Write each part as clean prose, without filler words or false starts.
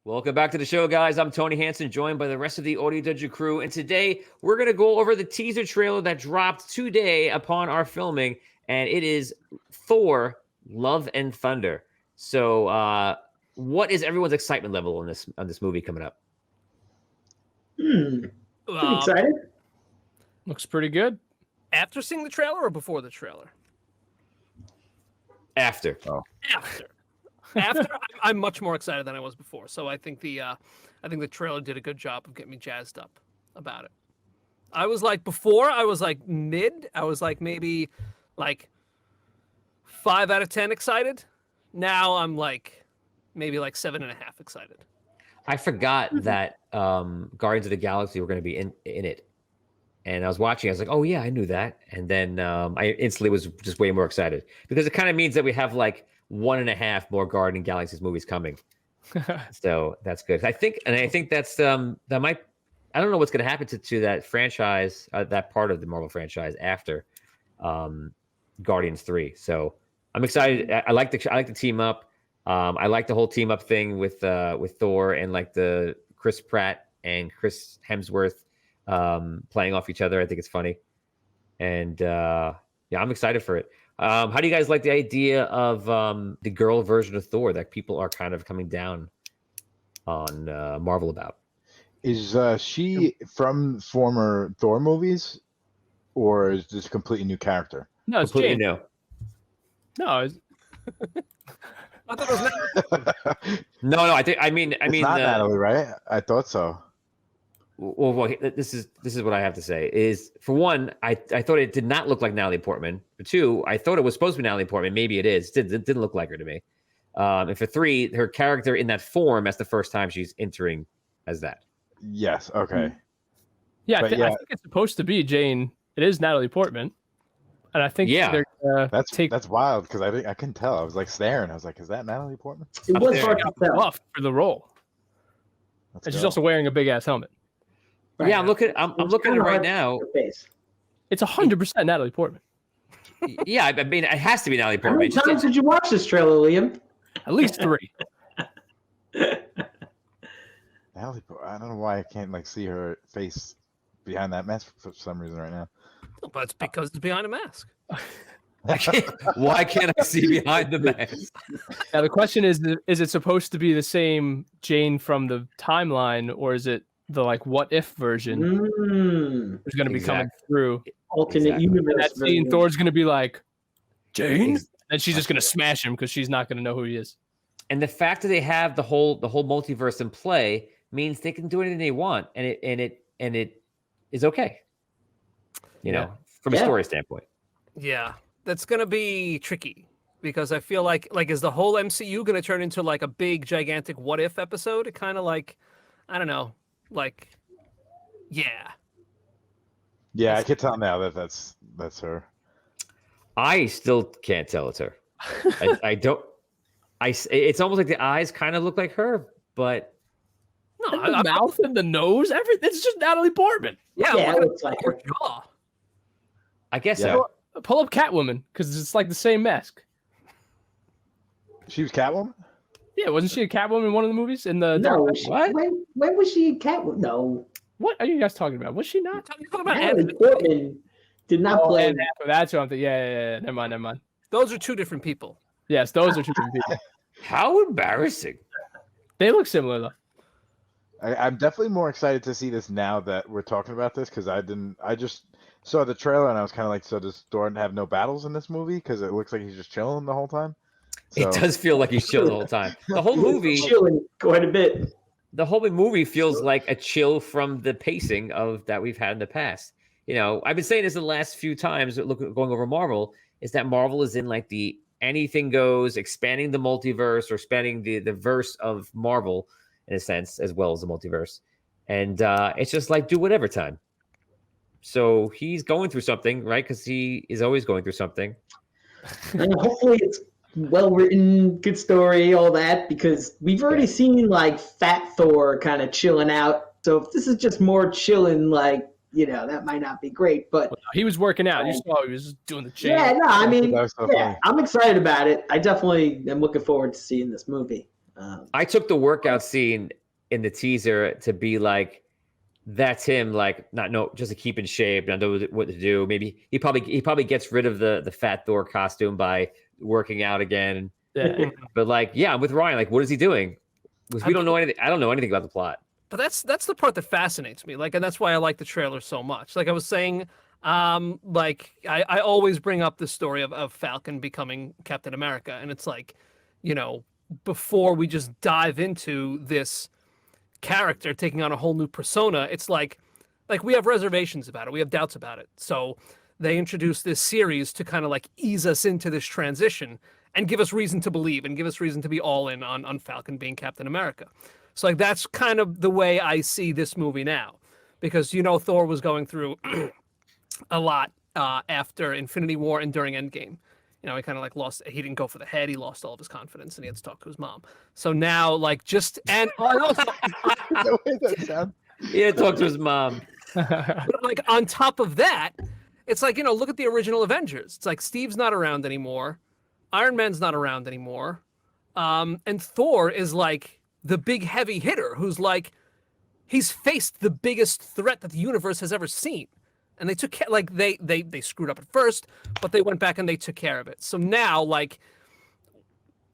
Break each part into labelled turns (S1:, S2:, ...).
S1: Welcome back to the show, guys. I'm Tony Hansen, joined by the rest of the Audio Dungeon crew. And today we're going to go over the teaser trailer that dropped today upon our filming. And it is Thor, Love and Thunder. So what is everyone's excitement level on this movie coming up?
S2: Pretty excited.
S3: Looks pretty good.
S4: After seeing the trailer or before the trailer?
S1: After.
S4: After, I'm much more excited than I was before. So I think the trailer did a good job of getting me jazzed up about it. I was like before, I was like mid. I was like maybe like 5 out of 10 excited. Now I'm like maybe like 7.5 excited.
S1: I forgot that Guardians of the Galaxy were going to be in it. And I was watching, I was like, oh yeah, I knew that. And then I instantly was just way more excited because it kind of means that we have like 1.5 more Guardian Galaxies movies coming. So that's good. I think that's that might, I don't know what's going to happen to that franchise, that part of the Marvel franchise after Guardians 3. So I'm excited. I like the team up. I like the whole team up thing with Thor and like the Chris Pratt and Chris Hemsworth playing off each other. I think it's funny. And yeah, I'm excited for it. How do you guys like the idea of the girl version of Thor that people are kind of coming down on Marvel about?
S5: Is she from former Thor movies, or is this a completely new character?
S3: No, it's
S1: Completely
S3: Jane.
S1: new.
S3: No, it's...
S4: I thought it was
S1: No. I mean,
S5: It's not Natalie, right? I thought so.
S1: Well, this is what I have to say. Is for one, I thought it did not look like Natalie Portman. For two, I thought it was supposed to be Natalie Portman. Maybe it is. It didn't look like her to me. And for three, her character in that form, that's the first time she's entering as that.
S5: Yes. Okay.
S3: Yeah, I
S5: But
S3: think it's supposed to be Jane. It is Natalie Portman, and I think they're
S5: That's wild because I couldn't tell. I was like staring. I was like, "Is that Natalie Portman?"
S2: It was hard to tell.
S3: buffed for the role, and she's also wearing a big ass helmet.
S2: Right.
S1: Yeah, I'm looking at it right now.
S3: It's 100% Natalie Portman.
S1: Yeah, I mean, it has to be Natalie
S2: How
S1: Portman.
S2: many times did you watch this trailer, Liam?
S3: At least 3.
S5: Natalie. I don't know why I can't like see her face behind that mask for some reason right now.
S4: but it's because it's behind a mask.
S1: Why can't I see behind the mask?
S3: Now the question is it supposed to be the same Jane from the timeline, or is it the like what if version who's going to be coming through?
S2: Alternate universe.
S3: And that scene,
S2: version.
S3: Thor's going to be like, Jane? And she's just going to smash him because she's not going to know who he is.
S1: And the fact that they have the whole multiverse in play means they can do anything they want, and it is okay. You know, from a story standpoint.
S4: Yeah, that's gonna be tricky because I feel like is the whole MCU gonna turn into like a big gigantic what if episode? It kind of like, I don't know, like, yeah.
S5: Yeah, I can tell now that that's her.
S1: I still can't tell it's her. I don't. It's almost like the eyes kind of look like her, but
S3: No, the mouth and the nose, everything. It's just Natalie Portman.
S4: Yeah,
S2: Yeah,
S4: look
S2: it looks like
S4: at her
S2: her.
S4: jaw.
S1: I guess
S5: Yeah.
S1: so.
S3: Pull up Catwoman because it's like the same mask.
S5: She was Catwoman.
S3: Yeah, wasn't she a Catwoman in one of the movies? In the
S2: No,
S1: What?
S2: when was she cat? No,
S3: What are you guys talking about? Was she not?
S4: You're talking about
S2: Natalie
S4: Anthony.
S2: Portman did not play.
S3: And that's what I'm thinking. Yeah. Never mind.
S4: Those are two different people.
S3: Yes, those are two different people.
S1: How embarrassing!
S3: They look similar though.
S5: I'm definitely more excited to see this now that we're talking about this because I just saw the trailer and I was kind of like, so does Thor have no battles in this movie? Because it looks like he's just chilling the whole time. So,
S1: It does feel like he's chill the whole time. The whole movie,
S2: chilling quite a bit.
S1: the whole movie feels like a chill from the pacing of that we've had in the past. You know, I've been saying this the last few times going over Marvel, is that Marvel is in like the anything goes, expanding the multiverse or expanding the verse of Marvel in a sense, as well as the multiverse. And it's just like do whatever time. So he's going through something, right? Because he is always going through something.
S2: And hopefully it's well written, good story, all that, because we've already seen like Fat Thor kind of chilling out. So if this is just more chilling, like, you know, that might not be great. But
S3: He was working out. You saw he was just doing the chain.
S2: yeah, no, I mean,
S5: That was so
S2: yeah,
S5: funny.
S2: I'm excited about it. I definitely am looking forward to seeing this movie.
S1: I took the workout scene in the teaser to be like, that's him, like just to keep in shape, not know what to do. Maybe he probably gets rid of the fat Thor costume by working out again.
S3: Yeah.
S1: But like, yeah, I'm with Ryan. Like, what is he doing? Because we don't know anything. I don't know anything about the plot.
S4: But that's the part that fascinates me. Like, and that's why I like the trailer so much. Like I was saying, like I always bring up the story of Falcon becoming Captain America, and it's like, before we just dive into this character taking on a whole new persona, it's like we have reservations about it, we have doubts about it. So they introduced this series to kind of like ease us into this transition and give us reason to believe and give us reason to be all in on Falcon being Captain America. So like that's kind of the way I see this movie now, because Thor was going through a lot after Infinity War and during Endgame. He kind of like he didn't go for the head. He lost all of his confidence and he had to talk to his mom. So now and also,
S5: The way that sounds.
S1: He had to talk to his mom.
S4: but like on top of that, it's like, look at the original Avengers. It's like Steve's not around anymore. Iron Man's not around anymore. And Thor is like the big heavy hitter who's like, he's faced the biggest threat that the universe has ever seen. And they took care, like they screwed up at first, but they went back and they took care of it. So now, like,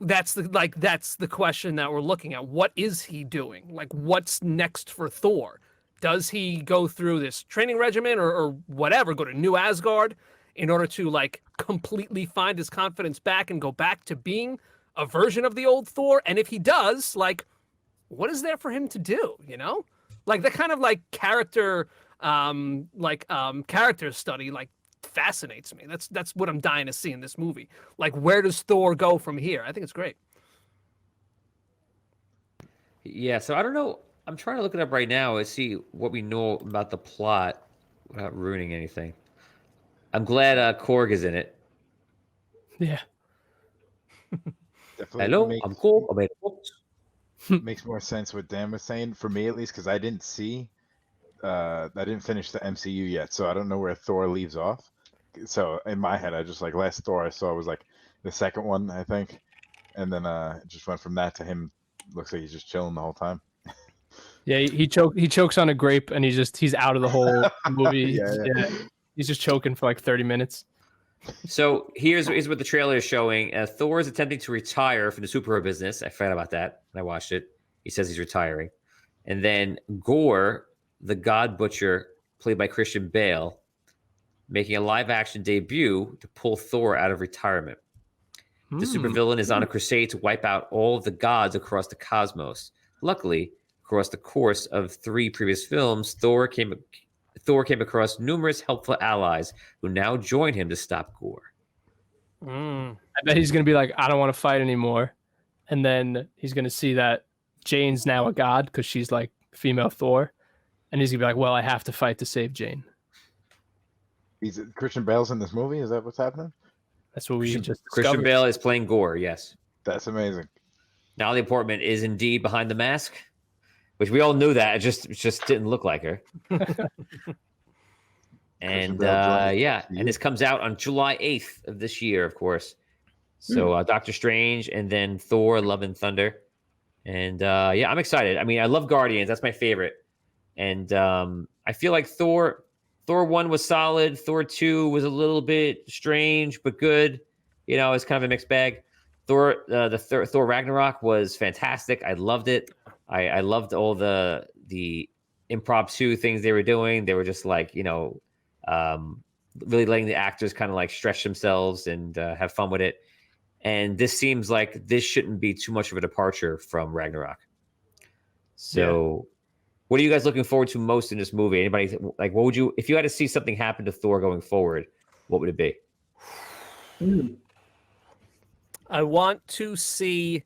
S4: that's the question that we're looking at. What is he doing? Like, what's next for Thor? Does he go through this training regimen or whatever, go to New Asgard in order to like completely find his confidence back and go back to being a version of the old Thor? And if he does, like, what is there for him to do? Like that kind of like character study like fascinates me. That's what I'm dying to see in this movie. Like, where does Thor go from here? I think it's great.
S1: Yeah, so I don't know. I'm trying to look it up right now and see what we know about the plot without ruining anything. I'm glad Korg is in it.
S3: Yeah.
S5: Definitely
S1: Hello, I'm Korg. I'm at books.
S5: makes more sense what Dan was saying for me, at least, because I didn't finish the MCU yet, so I don't know where Thor leaves off. So in my head, I just like last Thor I saw was like the second one, I think, and then it just went from that to him. Looks like he's just chilling the whole time.
S3: Yeah, he chokes on a grape and he's out of the whole movie.
S5: Yeah.
S3: He's just choking for like 30 minutes.
S1: So here's what the trailer is showing. Thor is attempting to retire from the superhero business. I forgot about that when I watched it. He says he's retiring. And then Gore, the God Butcher, played by Christian Bale, making a live-action debut to pull Thor out of retirement. The supervillain is on a crusade to wipe out all of the gods across the cosmos. Luckily, across the course of 3 previous films, Thor came across numerous helpful allies who now join him to stop Gore.
S3: I bet he's going to be like, I don't want to fight anymore. And then he's going to see that Jane's now a god because she's like female Thor. And he's going to be like, well, I have to fight to save Jane.
S5: Christian Bale's in this movie? Is that what's happening?
S3: That's what we just
S1: Christian
S3: discovered.
S1: Bale is playing Gore, yes.
S5: That's amazing.
S1: Natalie Portman is indeed behind the mask, which we all knew that. It just didn't look like her. And and this comes out on July 8th of this year, of course. So Doctor Strange and then Thor, Love and Thunder. And I'm excited. I mean, I love Guardians. That's my favorite. And I feel like Thor 1 was solid. Thor 2 was a little bit strange, but good. It's kind of a mixed bag. Thor Ragnarok was fantastic. I loved it. I loved all the impromptu things they were doing. They were just like, really letting the actors kind of like stretch themselves and have fun with it. And this seems like this shouldn't be too much of a departure from Ragnarok. So what are you guys looking forward to most in this movie? Anybody like, what would you, if you had to see something happen to Thor going forward, what would it be?
S4: I want to see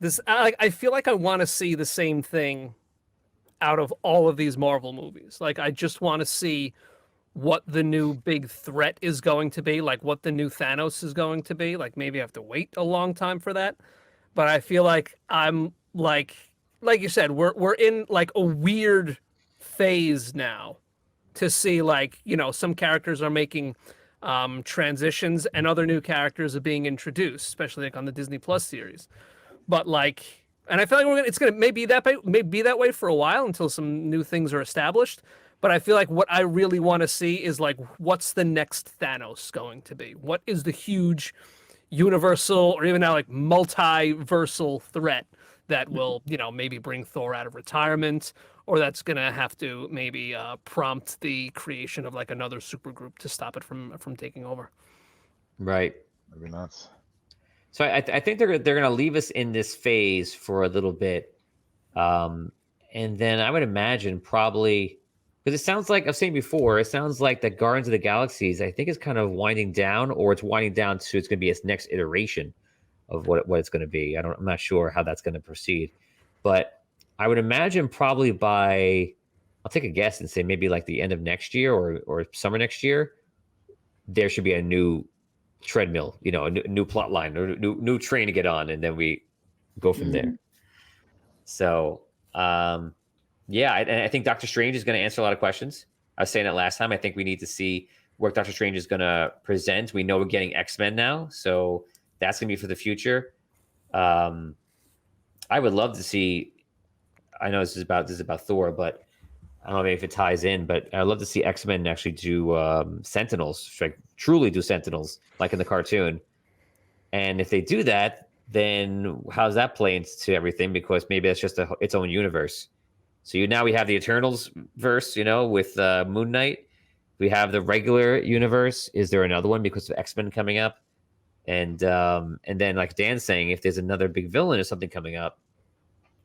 S4: this. I feel like I want to see the same thing out of all of these Marvel movies. Like, I just want to see what the new big threat is going to be, like what the new Thanos is going to be. Like, maybe I have to wait a long time for that. But I feel like I'm like you said, we're in like a weird phase now to see, like, some characters are making transitions and other new characters are being introduced, especially like on the Disney Plus series. but like, and I feel like it's gonna maybe be that way for a while until some new things are established. But I feel like what I really want to see is like, what's the next Thanos going to be? What is the huge universal or even now like multiversal threat that will, maybe bring Thor out of retirement, or that's gonna have to maybe prompt the creation of like another supergroup to stop it from taking over.
S1: Right.
S5: Maybe nuts.
S1: So I think they're gonna leave us in this phase for a little bit, and then I would imagine probably because it sounds like I've seen before. It sounds like that Guardians of the Galaxies I think is kind of winding down, or it's winding down to it's gonna be its next iteration of what it's gonna be. I'm not sure how that's gonna proceed, but I would imagine probably by I'll take a guess and say maybe like the end of next year or summer next year, there should be a new treadmill, a new plot line or new train to get on, and then we go from there. So yeah, I think Doctor Strange is going to answer a lot of questions. I was saying it last time. I think we need to see what Doctor Strange is going to present. We know we're getting X-Men now, so that's going to be for the future. I would love to see, I know this is about Thor, but I don't know if it ties in, but I'd love to see X-Men actually do Sentinels, like truly do Sentinels, like in the cartoon. And if they do that, then how does that play into everything? Because maybe that's just its own universe. So now we have the Eternals verse, with Moon Knight. We have the regular universe. Is there another one because of X-Men coming up? And then, like Dan's saying, if there's another big villain or something coming up,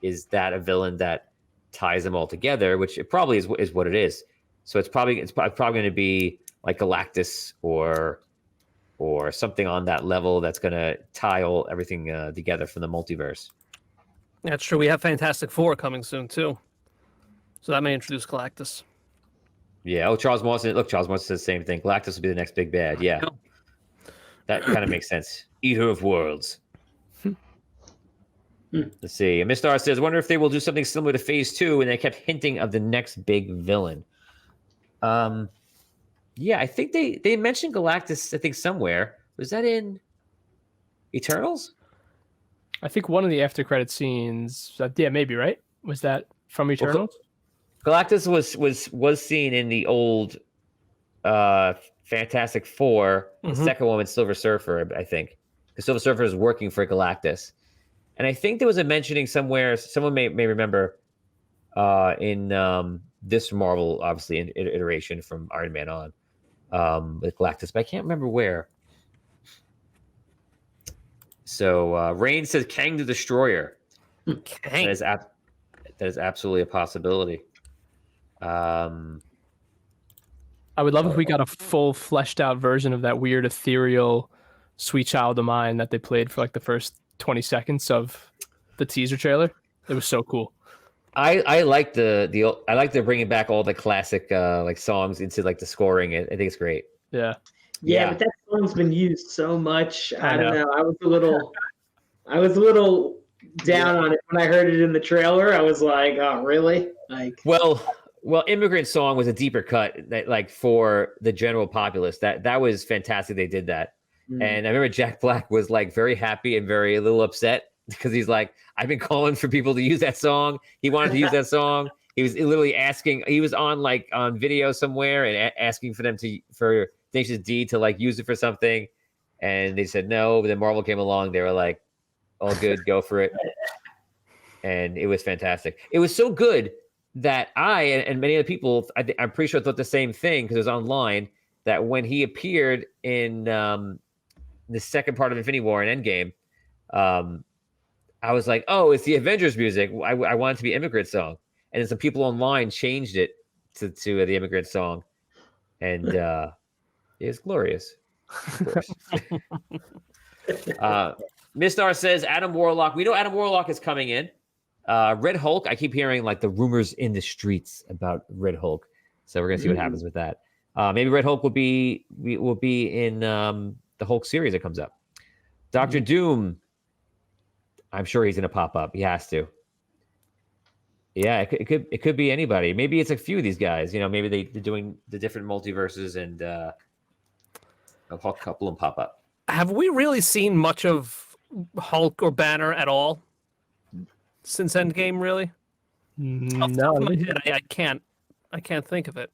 S1: is that a villain that ties them all together, which it probably is what it is. So it's probably going to be like Galactus or something on that level that's going to tie everything together from the multiverse.
S4: That's true. We have Fantastic Four coming soon too, so that may introduce Galactus.
S1: Yeah. Oh, Charles Morrison says the same thing. Galactus will be the next big bad. Yeah, that kind of makes sense. Eater of worlds. Let's see. And Miss Star says, I wonder if they will do something similar to Phase 2, and they kept hinting of the next big villain. Yeah, I think they mentioned Galactus, I think, somewhere. Was that in Eternals?
S3: I think one of the after credit scenes, yeah, maybe, right? Was that from Eternals?
S1: Galactus was seen in the old Fantastic Four, the second one with Silver Surfer, I think. Because Silver Surfer is working for Galactus. And I think there was a mentioning somewhere, someone may remember in this Marvel, obviously, iteration from Iron Man on with Galactus, but I can't remember where. So Rain says Kang the Destroyer.
S4: Kang.
S1: That is absolutely a possibility.
S3: I would love if we got a full fleshed out version of that weird ethereal Sweet Child of Mine that they played for like the first 20 seconds of the teaser trailer. It was so cool.
S1: I like I like the bringing back all the classic like songs into like the scoring. I think it's great.
S3: Yeah,
S2: but that song's been used so much. I don't know. I was a little down on it when I heard it in the trailer. I was like, oh, really? Like,
S1: well, Immigrant Song was a deeper cut that, like, for the general populace. That was fantastic. They did that. And I remember Jack Black was like very happy and a little upset because he's like, I've been calling for people to use that song. He wanted to use that song. He was literally asking. He was on video somewhere and asking for Tenacious D to like use it for something, and they said no. But then Marvel came along. They were like, all good, go for it. And it was fantastic. It was so good that I and many other people, I'm pretty sure, thought the same thing because it was online. That when he appeared in the second part of Infinity War and Endgame, I was like, oh, it's the Avengers music. I want it to be Immigrant Song. And then some people online changed it to the Immigrant Song. And it was glorious. Of course. Miss Star says, Adam Warlock. We know Adam Warlock is coming in. Red Hulk, I keep hearing like the rumors in the streets about Red Hulk. So we're going to see what happens with that. Maybe Red Hulk will be in the Hulk series that comes up. Doctor Doom, I'm sure he's going to pop up. He has to. Yeah, it could be anybody. Maybe it's a few of these guys. Maybe they're doing the different multiverses and a couple of them pop up.
S4: Have we really seen much of Hulk or Banner at all since Endgame, really? Off the
S3: No,
S4: top of my head, I can't think of it.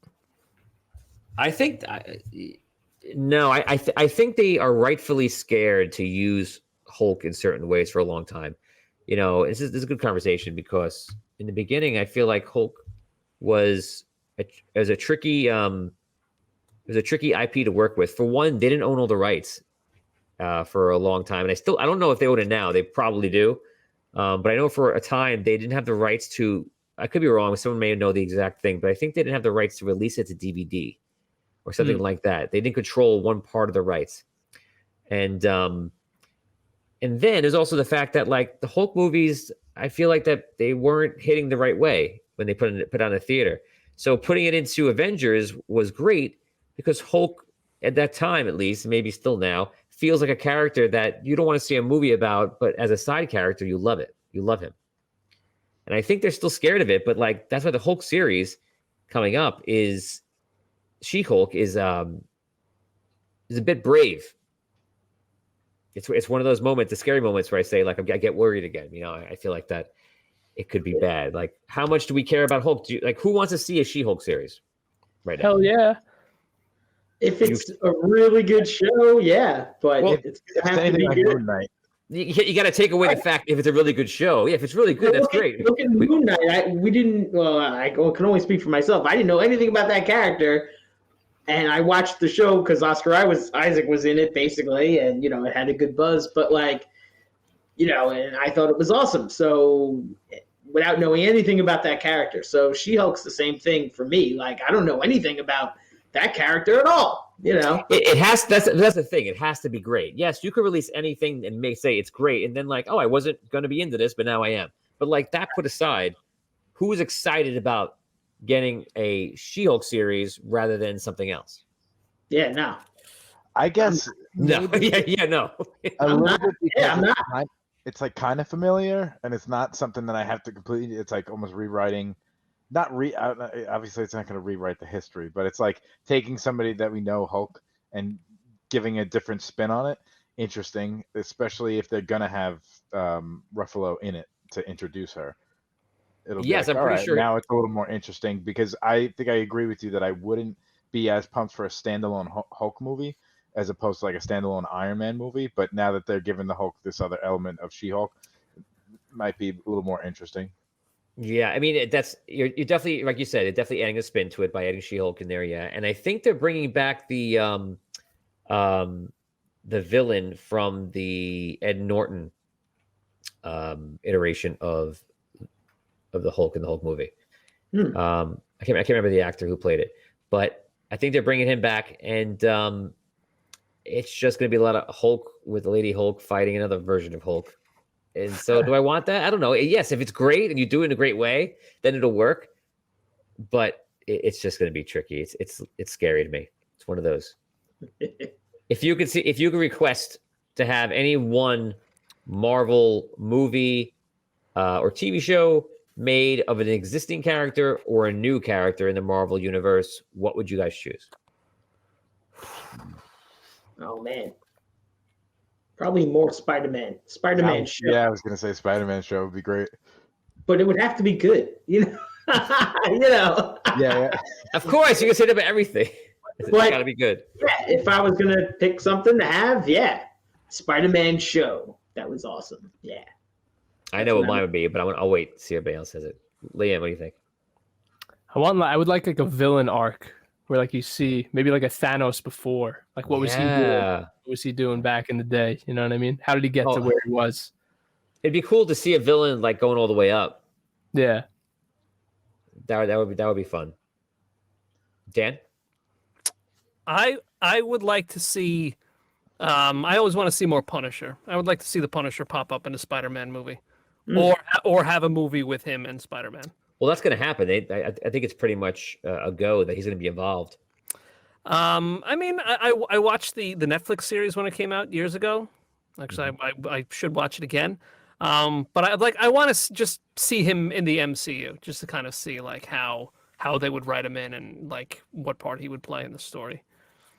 S1: I think no, I think they are rightfully scared to use Hulk in certain ways for a long time. You know, this is a good conversation because in the beginning, I feel like Hulk was a tricky IP to work with. For one, they didn't own all the rights for a long time, and I don't know if they own it now. They probably do, but I know for a time they didn't have the rights to. I could be wrong. Someone may know the exact thing, but I think they didn't have the rights to release it to DVD or something like that. They didn't control one part of the rights, and then there's also the fact that like the Hulk movies, I feel like that they weren't hitting the right way when they put on a theater. So putting it into Avengers was great because Hulk at that time, at least, maybe still now, feels like a character that you don't want to see a movie about, but as a side character, you love it. You love him. And I think they're still scared of it, but like that's why the Hulk series coming up is She-Hulk is a bit brave. It's one of those moments, the scary moments where I say like I get worried again. You know, I feel like that it could be bad. Like how much do we care about Hulk? Who wants to see a She-Hulk series right now?
S3: hell yeah.
S2: If it's a really good show, yeah. But
S1: Well,
S2: if it's gonna have to
S5: Anything
S2: be
S5: like
S2: good,
S5: Moon Knight.
S1: You got to take away the fact if it's a really good show. Yeah, if it's really good, that's great.
S2: Look at Moon Knight. We didn't. Well, I can only speak for myself. I didn't know anything about that character, and I watched the show because Oscar Isaac was in it basically, and it had a good buzz. But like, and I thought it was awesome. So without knowing anything about that character, so She-Hulk's the same thing for me. Like I don't know anything about that character at all.
S1: It has. That's the thing. It has to be great. Yes, you could release anything and say it's great, and then like, oh, I wasn't going to be into this, but now I am. But like that put aside, who is excited about getting a She-Hulk series rather than something else?
S2: Yeah, no.
S5: I guess
S1: No. Yeah, no.
S5: a little bit because
S2: I'm not.
S5: it's like kind of familiar, and it's not something that I have to completely. It's like almost rewriting. Obviously it's not going to rewrite the history, but it's like taking somebody that we know, Hulk, and giving a different spin on it. Interesting, especially if they're going to have Ruffalo in it to introduce her. It'll be
S1: Yes,
S5: like,
S1: I'm
S5: all
S1: pretty
S5: right,
S1: sure.
S5: now it's a little more interesting because I think I agree with you that I wouldn't be as pumped for a standalone Hulk movie as opposed to like a standalone Iron Man movie. But now that they're giving the Hulk this other element of She-Hulk, it might be a little more interesting.
S1: Yeah, I mean you're definitely, like you said, it definitely adding a spin to it by adding She-Hulk in there. Yeah, and I think they're bringing back the villain from the Ed Norton iteration of the Hulk in the Hulk movie. I can't remember the actor who played it, but I think they're bringing him back, and it's just going to be a lot of Hulk with Lady Hulk fighting another version of Hulk. And so do I want that? I don't know. Yes, if it's great and you do it in a great way, then it'll work. But it's just going to be tricky. It's scary to me. It's one of those. If you could request to have any one Marvel movie or TV show made of an existing character or a new character in the Marvel universe, what would you guys choose?
S2: Oh man. Probably more Spider-Man. Spider-Man show.
S5: Yeah, I was gonna say Spider-Man show would be great.
S2: But it would have to be good,
S5: Yeah.
S1: Of course, you can say that about everything. It's
S2: But-
S1: got to be good.
S2: Yeah, if I was gonna pick something to have, Spider-Man show. That was awesome. Yeah.
S1: I know what mine would be, but I'll wait to see if anybody else says it. Liam, what do you think?
S3: I would like a villain arc where like you see maybe like a Thanos before. Like what was he doing? What was he doing back in the day? You know what I mean? How did he get to where he was?
S1: It'd be cool to see a villain like going all the way up.
S3: Yeah.
S1: That would be fun. Dan?
S4: I would like to see. I always want to see more Punisher. I would like to see the Punisher pop up in a Spider-Man movie, or have a movie with him and Spider-Man.
S1: Well, that's going to happen. I think it's pretty much a go that he's going to be involved.
S4: I mean, I watched the Netflix series when it came out years ago. Actually, I should watch it again. But I want to just see him in the MCU, just to kind of see like how they would write him in and like what part he would play in the story.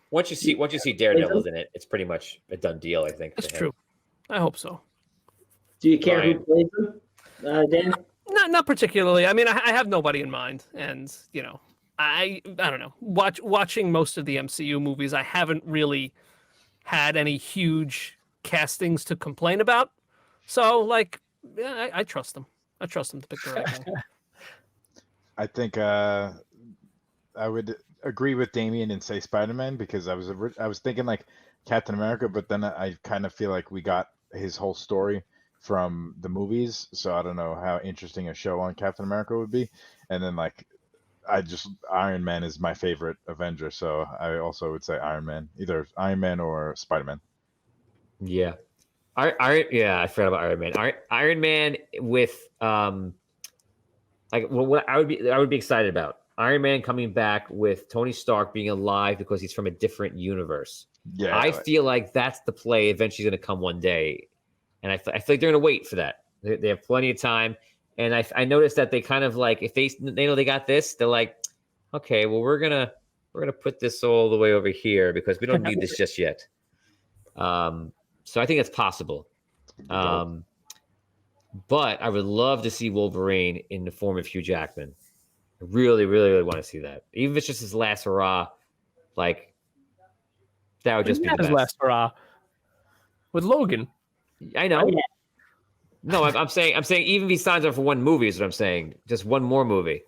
S1: Once you see Daredevil's in it, it's pretty much a done deal. I think
S4: It's true. I hope so.
S2: Do you care who plays him? Dan?
S4: Not particularly. I mean, I have nobody in mind, and you know, I don't know. Watching most of the MCU movies, I haven't really had any huge castings to complain about. So, like, yeah, I trust them. I trust them to pick the right guy.
S5: I think I would agree with Damien and say Spider-Man because I was thinking like Captain America, but then I kind of feel like we got his whole story from the movies, so I don't know how interesting a show on Captain America would be. And then like Iron Man is my favorite Avenger, so I also would say Iron Man, either Iron Man or Spider-Man.
S1: Yeah. I forgot about Iron Man. Iron Man with like what I would be excited about. Iron Man coming back with Tony Stark being alive because he's from a different universe.
S5: Yeah,
S1: I feel like that's the play eventually going to come one day, and I feel like they're going to wait for that. They have plenty of time, and I noticed that they kind of like if they know they got this, they're like, okay, well we're gonna put this all the way over here because we don't need this just yet. So I think it's possible. But I would love to see Wolverine in the form of Hugh Jackman. I really, really, really want to see that. Even if it's just his last hurrah, like that would just be the best.
S3: His last hurrah with Logan.
S1: I know. No, I'm saying even if he signs up for one movie is what I'm saying. Just one more movie.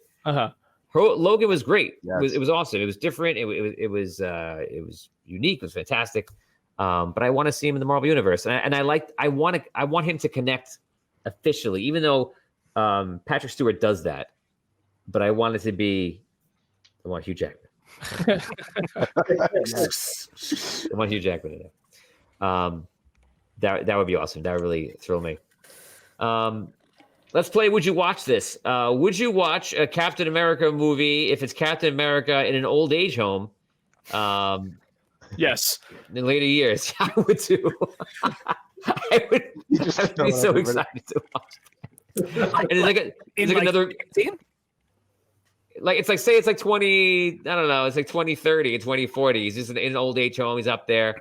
S1: Logan was great. Yes. It was awesome. It was different. It was unique. It was fantastic. But I want to see him in the Marvel universe, and I want him to connect officially, even though Patrick Stewart does that. But I want Hugh Jackman. I want Hugh Jackman in there. That would be awesome. That would really thrill me. Let's play Would You Watch This? Would you watch a Captain America movie if it's Captain America in an old age home?
S3: Yes.
S1: In later years. I would too. I would be so excited to watch that. And it's like another team? It's like 20, I don't know, it's like 2030 and 2040. He's just in an old age home. He's up there.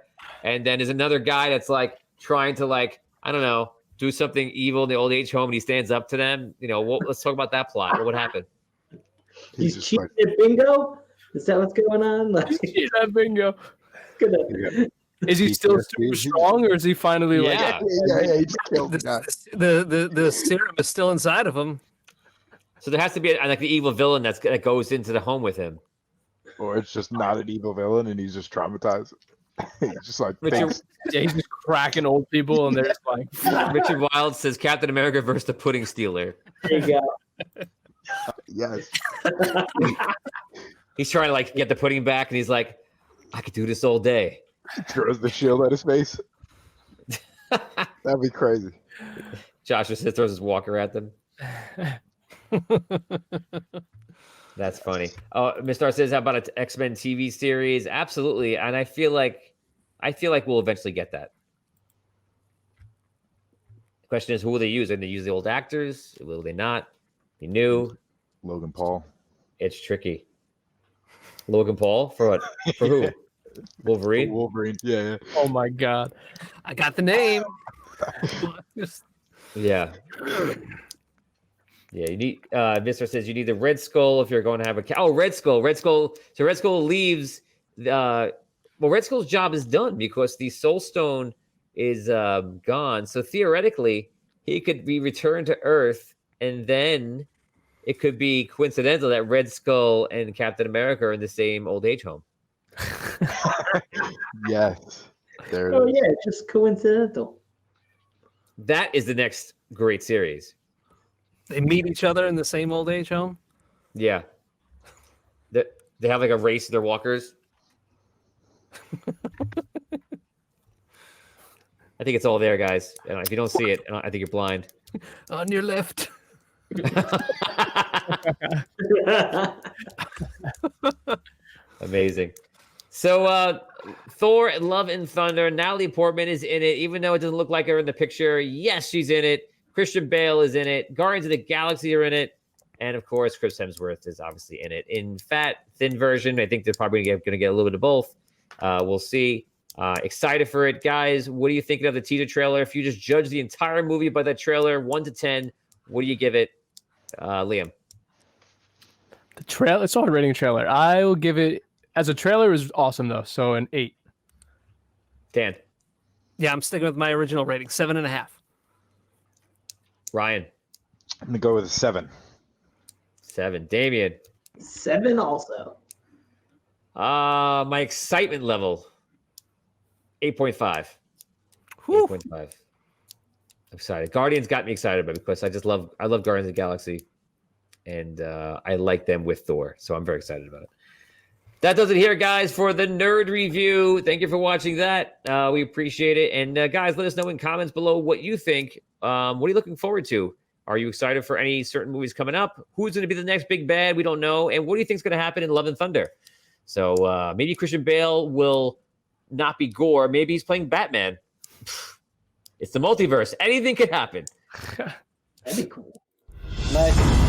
S1: And then there's another guy that's like trying to I don't know, do something evil in the old age home, and he stands up to them. You know, let's talk about that plot. What would happen?
S2: He's cheating at bingo? Is that what's going on?
S3: Cheating at bingo. Is he still super strong, or is he finally
S5: he just killed the guy.
S4: The serum is still inside of him.
S1: So there has to be like the evil villain that goes into the home with him.
S5: Or it's just not an evil villain and he's just traumatized. He's just like
S3: he's just cracking old people and they're just like
S1: Richard Wilde says Captain America versus the pudding stealer.
S2: There you go.
S5: Yes.
S1: He's trying to get the pudding back and he's like, I could do this all day.
S5: He throws the shield at his face. That'd be crazy.
S1: Josh just throws his walker at them. That's funny. Oh, Mr. R says, how about an X-Men TV series? Absolutely. And I feel like we'll eventually get that. The question is, who will they use? Are they use the old actors? Will they not? Be new?
S5: Logan Paul.
S1: It's tricky. Logan Paul? For what? For who? Wolverine?
S5: Wolverine, yeah.
S3: Oh my God.
S4: I got the name.
S1: Yeah. Yeah, you need Mr. says you need the Red Skull if you're going to have a Red Skull. So Red Skull leaves Red Skull's job is done because the Soul Stone is gone. So theoretically, he could be returned to Earth, and then it could be coincidental that Red Skull and Captain America are in the same old age home.
S5: Yes. There it
S2: Oh
S5: is.
S2: yeah, just coincidental.
S1: That is the next great series.
S4: They meet each other in the same old age home.
S1: Yeah. They have like a race of their walkers. I think it's all there, guys. And if you don't see it, I think you're blind.
S4: On your left.
S1: Amazing. So Thor Love and Thunder, Natalie Portman is in it, even though it doesn't look like her in the picture. Yes, she's in it. Christian Bale is in it. Guardians of the Galaxy are in it. And of course, Chris Hemsworth is obviously in it. In fat, thin version, I think they're probably going to get a little bit of both. We'll see. Excited for it. Guys, what are you thinking of the teaser trailer? If you just judge the entire movie by that trailer, 1 to 10, What do you give it, Liam?
S3: The trailer. It's all rating trailer. I will give it as a trailer. It was awesome though. So an 8.
S1: Dan,
S4: Yeah, I'm sticking with my original rating, 7.5.
S1: Ryan,
S5: I'm gonna go with a 7.
S1: 7. Damien,
S2: 7 also.
S1: my excitement level, 8.5.
S4: Whew.
S1: 8.5. I'm excited. Guardians got me excited, but because I love Guardians of the Galaxy, and I like them with Thor, so I'm very excited about it. That does it here, guys, for the Nerd Review. Thank you for watching that. We appreciate it. And guys, let us know in comments below what you think. What are you looking forward to? Are you excited for any certain movies coming up? Who's going to be the next big bad? We don't know. And what do you think is going to happen in Love and Thunder? So maybe Christian Bale will not be Gore. Maybe he's playing Batman. It's the multiverse. Anything could happen.
S2: That'd be cool.
S6: Nice.